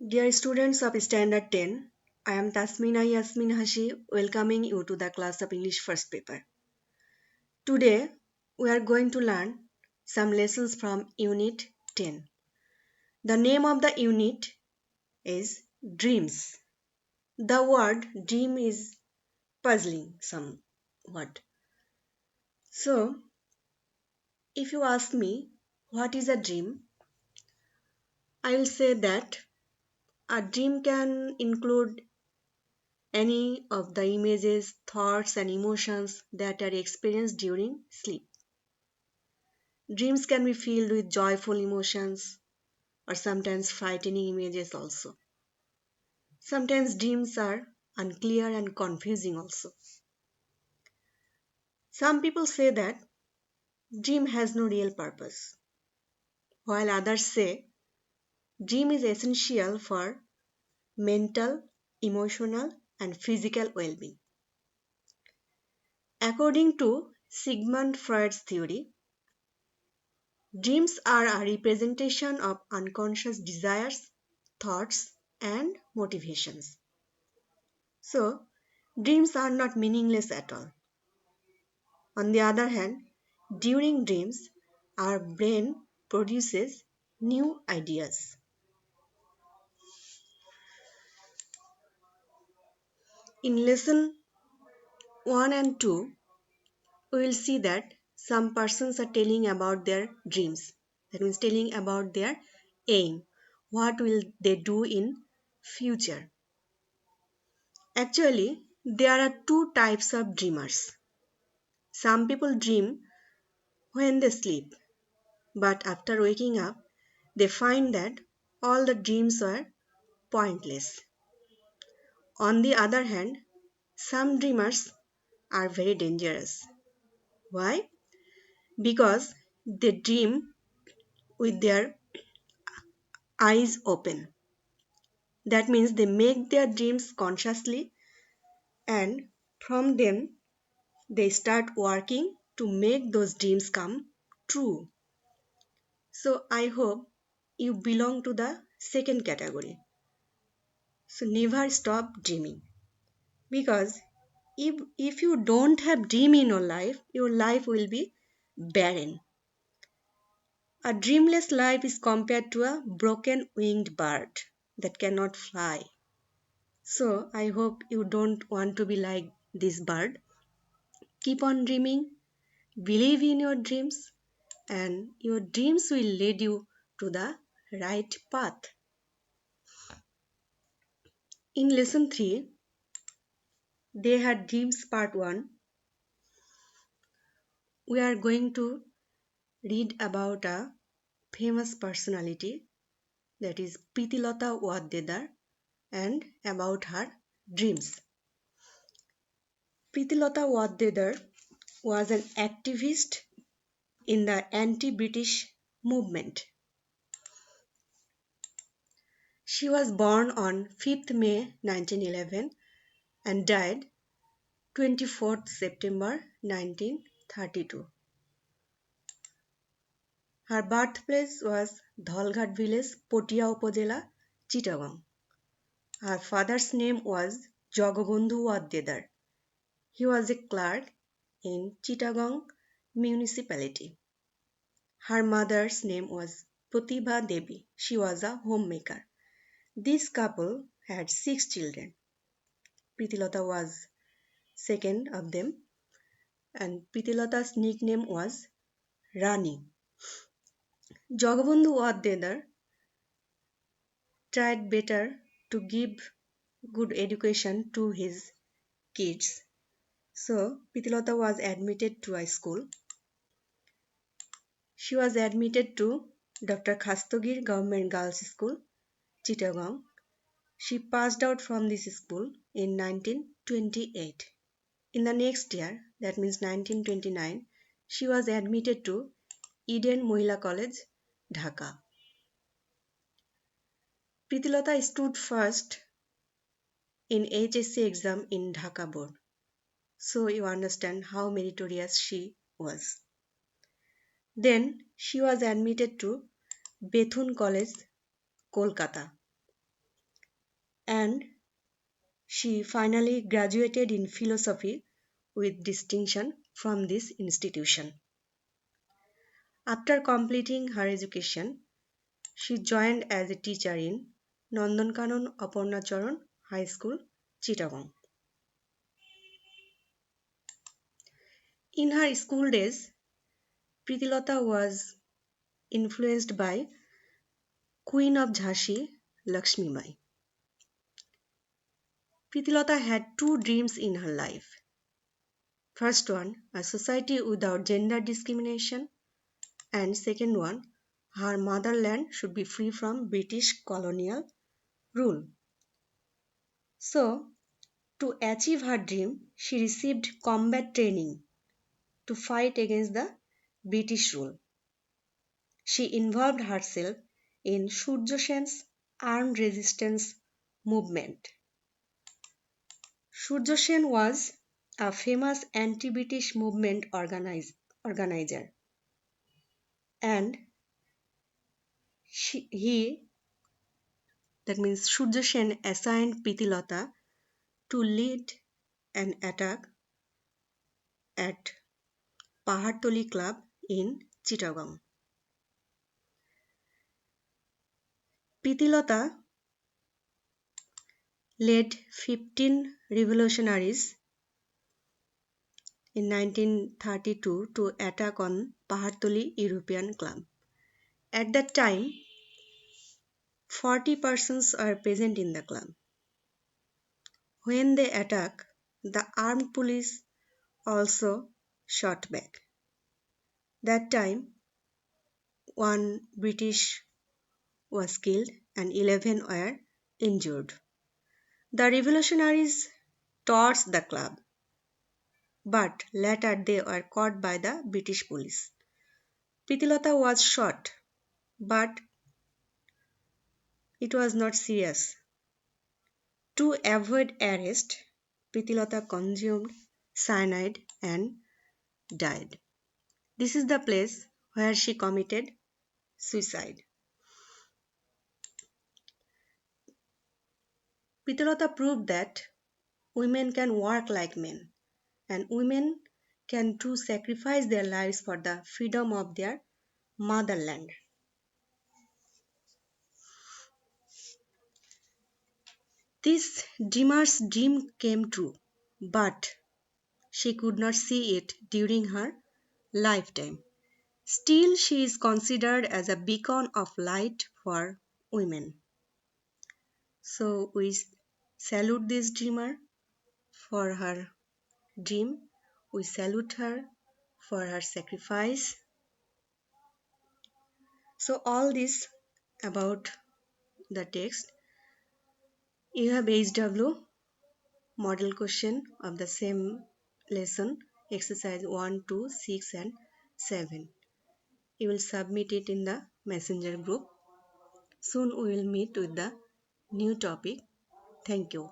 Dear students of Standard 10, I am Tasmina Yasmin Hashi welcoming you to the class of English first paper. Today we are going to learn some lessons from Unit 10. The name of the unit is Dreams. The word dream is puzzling somewhat. So, if you ask me what is a dream, I will say that a dream can include any of the images, thoughts, and emotions that are experienced during sleep. Dreams can be filled with joyful emotions or sometimes frightening images also. Sometimes dreams are unclear and confusing also. Some people say that dream has no real purpose, while others say dream is essential for mental, emotional, and physical well-being. According to Sigmund Freud's theory, dreams are a representation of unconscious desires, thoughts, and motivations. So, dreams are not meaningless at all. On the other hand, during dreams, our brain produces new ideas. In lesson 1 and 2, we will see that some persons are telling about their dreams. That means telling about their aim. What will they do in future? Actually, there are two types of dreamers. Some people dream when they sleep, but after waking up, they find that all the dreams were pointless. On the other hand, some dreamers are very dangerous. Why? Because they dream with their eyes open. That means they make their dreams consciously and from them they start working to make those dreams come true. So I hope you belong to the second category. So never stop dreaming because if you don't have dream in your life will be barren. A dreamless life is compared to a broken winged bird that cannot fly. So I hope you don't want to be like this bird. Keep on dreaming, believe in your dreams, and your dreams will lead you to the right path. In lesson 3, they had dreams part 1. We are going to read about a famous personality, that is Pritilota Waddedar, and about her dreams. Pritilota Waddedar was an activist in the anti-British movement. She was born on 5th May 1911 and died 24th September 1932. Her birthplace was Dholghat village, Potia Upazila, Chittagong. Her father's name was Jagabandhu Waddedar. He was a clerk in Chittagong municipality. Her mother's name was Pratibha Devi. She was a homemaker. This couple had 6 children. Pritilota was second of them, and Pritilota's nickname was Rani. Jagabandhu Waddedar tried better to give good education to his kids. So Pritilota was admitted to a school. She was admitted to Dr. Khastagir Government Girls School, Chittagong. She passed out from this school in 1928. In the next year, that means 1929, she was admitted to Eden Mohila College, Dhaka. Pritilota stood first in HSC exam in Dhaka board. So you understand how meritorious she was. Then she was admitted to Bethune College, Kolkata. and she finally graduated in philosophy with distinction from this institution. After completing her education, she joined as a teacher in Nandankanan Aparnacharan High School, Chittagong. In her school days, Pritilota was influenced by Queen of Jhansi, Lakshmi Bai. Pritilota had two dreams in her life. First one, a society without gender discrimination, and second one, her motherland should be free from British colonial rule. So, to achieve her dream, she received combat training to fight against the British rule. She involved herself in Surya Sen's armed resistance movement. Surya Sen was a famous anti-British movement organizer, and he, that means Surya Sen, assigned Pritilota to lead an attack at Pahartoli Club in Chittagong. Pritilota led 15 revolutionaries in 1932 to attack on Pahartoli European Club. At that time, 40 persons were present in the club. When they attacked, the armed police also shot back. That time, one British was killed and 11 were injured. The revolutionaries torched the club, but later they were caught by the British police. Pritilota was shot, but it was not serious. To avoid arrest, Pritilota consumed cyanide and died. This is the place where she committed suicide. Pritilota proved that women can work like men, and women can too sacrifice their lives for the freedom of their motherland. This dreamer's dream came true, but she could not see it during her lifetime. Still, she is considered as a beacon of light for women. So, we salute this dreamer for her dream. We salute her for her sacrifice. So, all this about the text. You have HW model question of the same lesson, exercise 1, 2, 6, and 7. You will submit it in the messenger group. Soon we will meet with the new topic. Thank you.